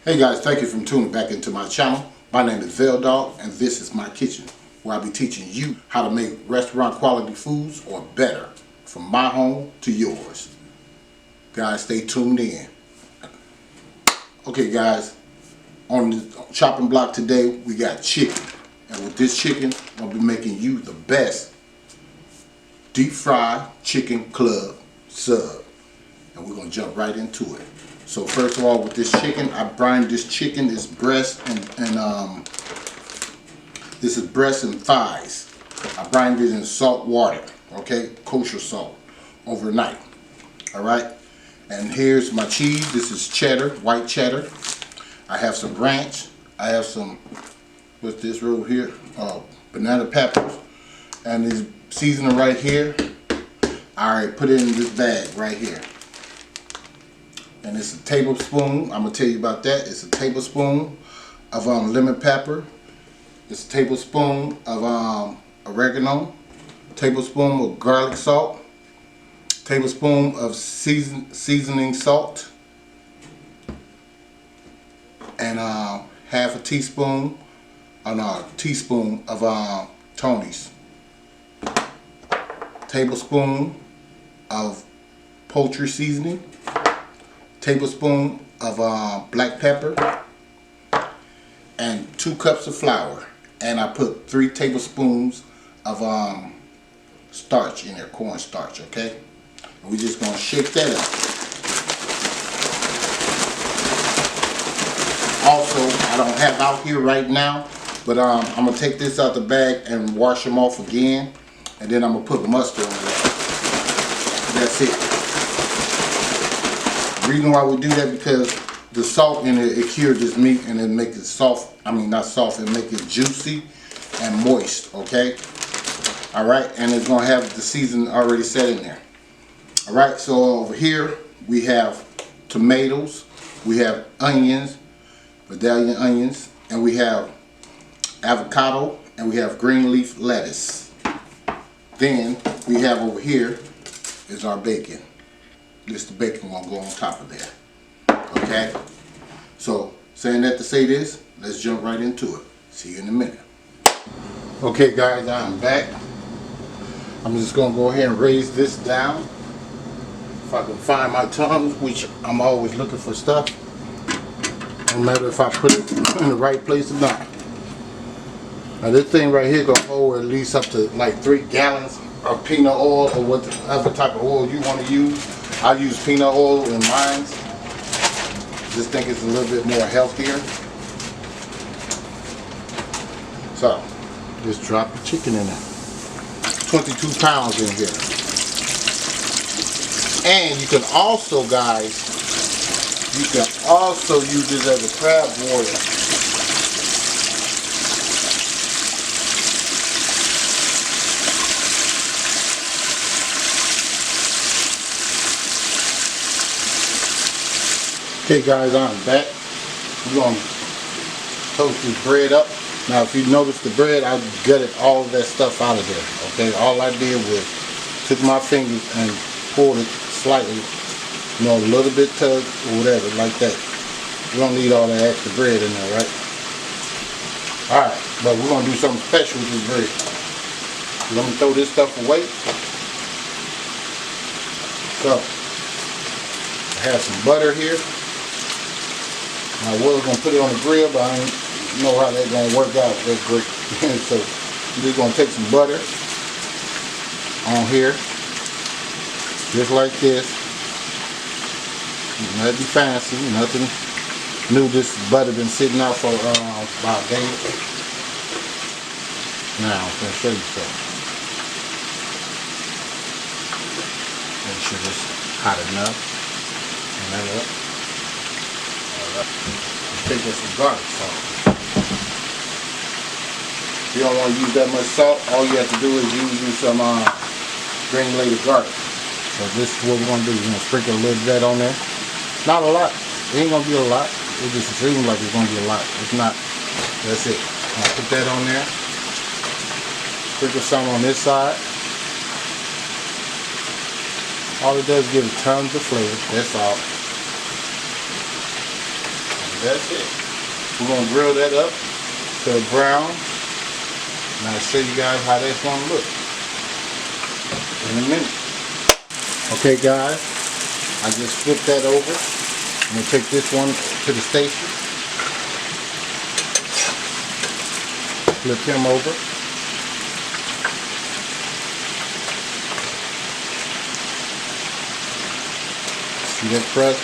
Hey guys, thank you for tuning back into my channel. My name is Dog, and this is my kitchen, where I'll be teaching you how to make restaurant quality foods or better, from my home to yours. Guys, stay tuned in. Okay guys, on the chopping block today we got chicken, and with this chicken I'll be making you the best deep fried chicken club sub, and we're gonna jump right into it. So first of all, with this chicken, I brined this chicken. This breast and this is breast and thighs. I brined it in salt water, okay, kosher salt, overnight. All right, and here's my cheese. This is cheddar, white cheddar. I have some ranch. I have some, what's this over here? Banana peppers, and this seasoning right here. I already put it in this bag right here. And it's a tablespoon. I'm gonna tell you about that. It's a tablespoon of lemon pepper. It's a tablespoon of oregano. Tablespoon of garlic salt. Tablespoon of seasoning salt. And half a teaspoon, teaspoon of Tony's. Tablespoon of poultry seasoning. Tablespoon of black pepper, and 2 cups of flour, and I put 3 tablespoons of starch in there, corn starch. Okay, and we're just gonna shake that up. Also, I don't have out here right now, but I'm gonna take this out the bag and wash them off again, and then I'm gonna put mustard on there. That's it. The reason why we do that because the salt in it cures this meat and it makes it soft. I mean, not soft, it makes it juicy and moist. Okay, all right, and it's gonna have the seasoning already set in there. All right, so over here we have tomatoes, we have onions, medallion onions, and we have avocado, and we have green leaf lettuce. Then we have over here is our bacon. This the bacon gonna go on top of there. Okay? So, saying that to say this, let's jump right into it. See you in a minute. Okay guys, I'm back. I'm just gonna go ahead and raise this down. If I can find my tongs, which I'm always looking for stuff. No matter if I put it in the right place or not. Now this thing right here gonna hold at least up to like 3 gallons of peanut oil, or whatever type of oil you want to use. I use peanut oil in mine. Just think it's a little bit more healthier. So, just drop the chicken in there. 22 pounds in here. And you can also, guys, you can also use this as a crab boil. Okay guys, I'm back. We're going to toast this bread up. Now if you notice the bread, I gutted all of that stuff out of there. Okay, all I did was took my fingers and pulled it slightly, you know, a little bit tug or whatever, like that. You don't need all that extra bread in there, right? Alright, but we're going to do something special with this bread. Let me throw this stuff away. So, I have some butter here. I was going to put it on the grill, but I don't know how that's going to work out. That's great. So I'm just going to take some butter on here, just like this. Nothing fancy, nothing new. This butter been sitting out for about a day. Now I'm going to show you something. Make sure it's hot enough. And that up. Let's take in some garlic salt. If you don't want to use that much salt, all you have to do is use some granulated garlic. So this is what we're going to do. We're going to sprinkle a little bit of that on there. Not a lot. It ain't going to be a lot. It just seems like it's going to be a lot. It's not. That's it. I'll put that on there. Sprinkle some on this side. All it does is give it tons of flavor. That's all. That's it. We're gonna grill that up to a brown, and I'll show you guys how that's gonna look in a minute. Okay guys, I just flipped that over. I'm gonna take this one to the station. Flip him over. See that crust?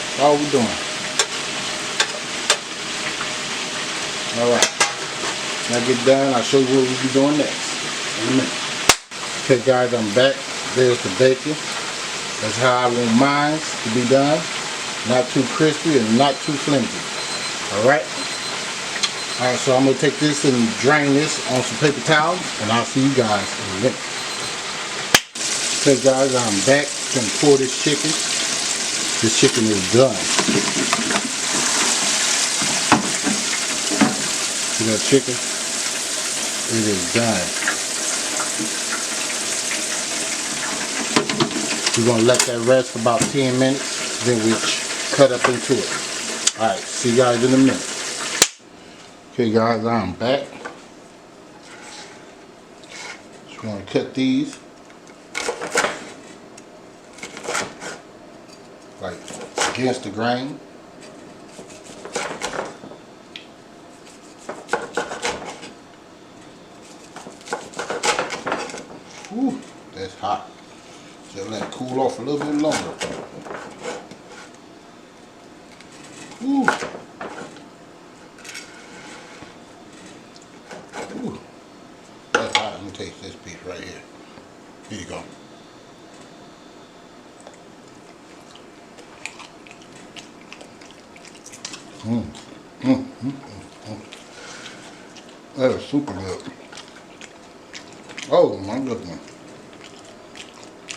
That's all we're doing. Alright. When I get done, I'll show you what we'll be doing next in a minute. Okay guys, I'm back. There's the bacon. That's how I want mine to be done. Not too crispy and not too flimsy. Alright? Alright, so I'm going to take this and drain this on some paper towels, and I'll see you guys in a minute. Okay guys, I'm back. I'm going to pour this chicken. This chicken is done. See that chicken? It is done. We're going to let that rest about 10 minutes, then we cut up into it. Alright, see you guys in a minute. Okay guys, I'm back. Just want to cut these like against the grain. Whew, that's hot. Just let it cool off a little bit longer. Ooh. Ooh. That's hot. Let me taste this piece right here. Here you go. That is super good. Oh my goodness.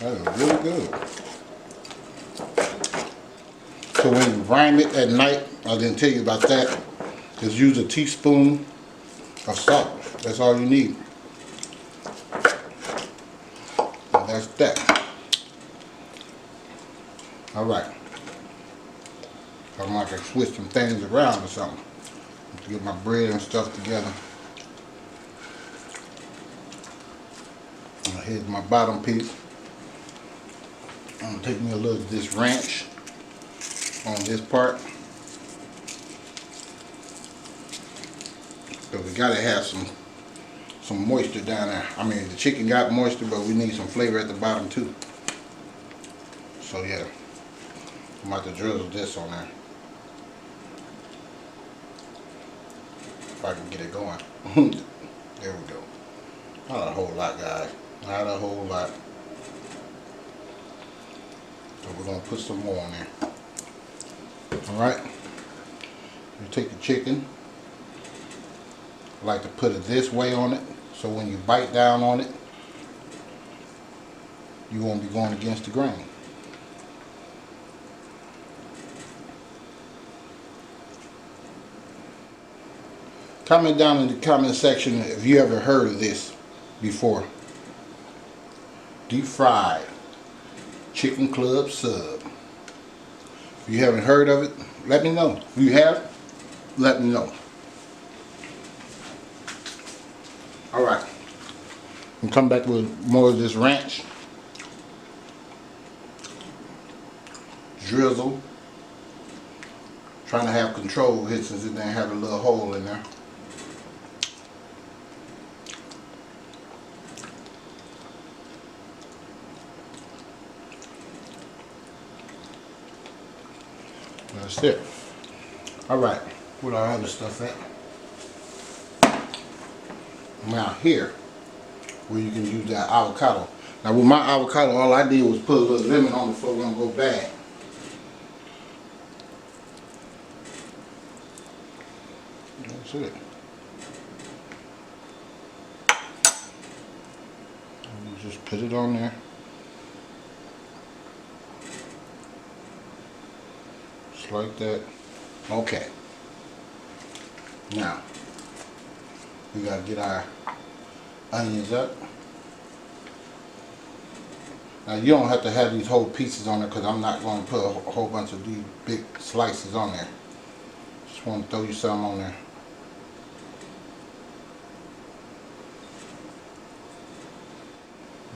That is really good. So when you brine it at night, I didn't tell you about that, just use a teaspoon of salt. That's all you need. And that's that. Alright. I'm like to switch some things around or something to get my bread and stuff together. Here's my bottom piece. I'm going to take me a little of this ranch on this part. But we got to have some moisture down there. I mean, the chicken got moisture, but we need some flavor at the bottom too. So yeah, I'm about to drizzle this on there. If I can get it going. There we go. Not a whole lot, guys. Not a whole lot. So we're going to put some more on there. Alright. You take the chicken. I like to put it this way on it. So when you bite down on it, you won't be going against the grain. Comment down in the comment section if you ever heard of this before. Deep fried chicken club sub. If you haven't heard of it, let me know. If you have, let me know. Alright. And come back with more of this ranch. Drizzle. Trying to have control here since it didn't have a little hole in there. That's it. Alright, where our other stuff at? Now here, where you can use that avocado. Now with my avocado, all I did was put a little lemon on it before it's gonna go bad. That's it. And just put it on there. Like that. Okay. Now we gotta get our onions up. Now you don't have to have these whole pieces on there because I'm not going to put a whole bunch of these big slices on there. Just want to throw you some on there.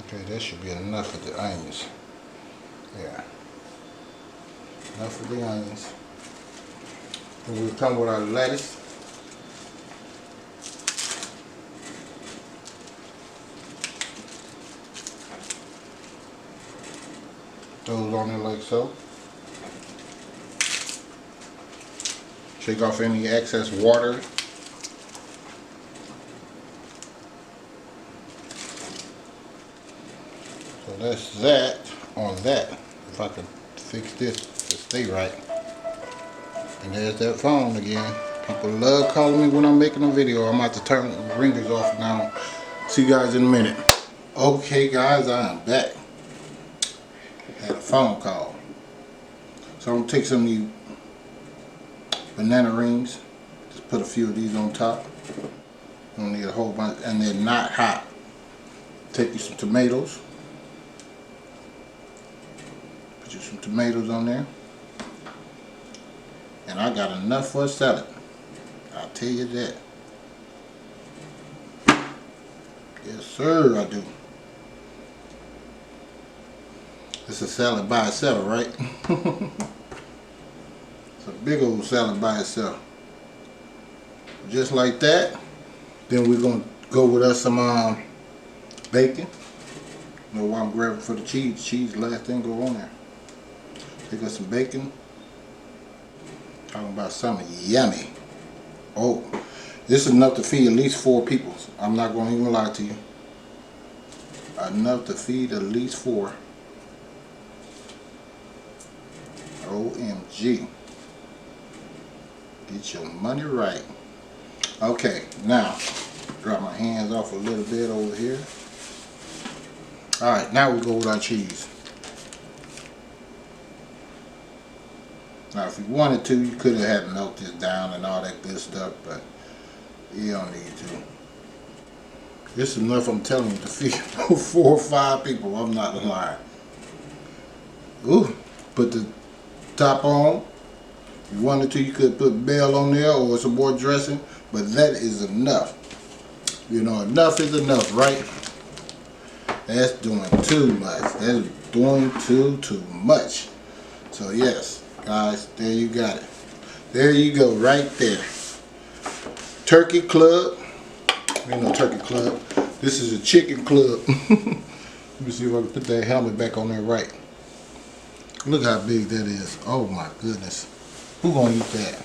Okay, that should be enough of the onions. Yeah. Enough of the onions. And we'll come with our lettuce. Those on there like so. Shake off any excess water. So that's that on that. If I can fix this to stay right. And there's that phone again. People love calling me when I'm making a video. I'm about to turn the ringers off now. See you guys in a minute. Okay guys, I am back. Had a phone call. So I'm going to take some of these banana rings. Just put a few of these on top. You don't need a whole bunch. And they're not hot. Take you some tomatoes. Put you some tomatoes on there. And I got enough for a salad. I'll tell you that. Yes sir, I do. It's a salad by itself, right? It's a big old salad by itself. Just like that. Then we're going to go with us some bacon. You know why I'm grabbing for the cheese. Cheese, last thing go on there. Take us some bacon. Talking about something yummy. Oh, this is enough to feed at least 4 people. I'm not going to even lie to you. Enough to feed at least 4. OMG. Get your money right. Okay, now drop my hands off a little bit over here. Alright, now we go with our cheese. Now if you wanted to, you could have had melted this down and all that good stuff, but you don't need to. This is enough, I'm telling you, to feed 4 or 5 people. I'm not lying. Ooh, put the top on. If you wanted to, you could put bell on there or some more dressing, but that is enough. You know, enough is enough, right? That's doing too much. That's doing too much. So yes, guys, there you got it. There you go, right there. Turkey club. Ain't no turkey club. This is a chicken club. Let me see if I can put that helmet back on there right. Look how big that is. Oh my goodness. Who gonna eat that?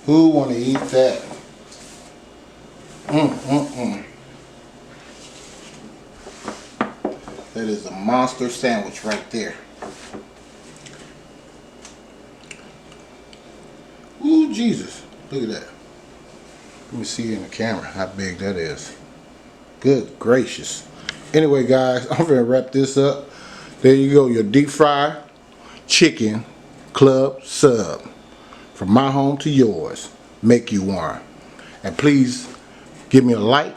Who wanna eat that? That is a monster sandwich right there. Ooh, Jesus. Look at that. Let me see in the camera how big that is. Good gracious. Anyway, guys, I'm gonna wrap this up. There you go, your deep fried chicken club sub. From my home to yours. Make you one. And please give me a like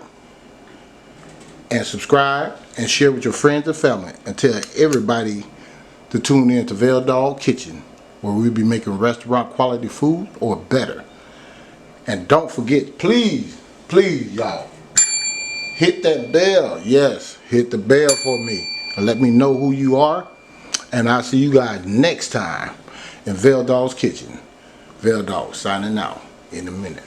and subscribe and share with your friends and family and tell everybody to tune in to Veil Dog Kitchen, where we'll be making restaurant quality food or better. And don't forget, please, y'all, hit that bell. Yes, hit the bell for me. And let me know who you are. And I'll see you guys next time in Veil Dog's Kitchen. Veil Dog signing out in a minute.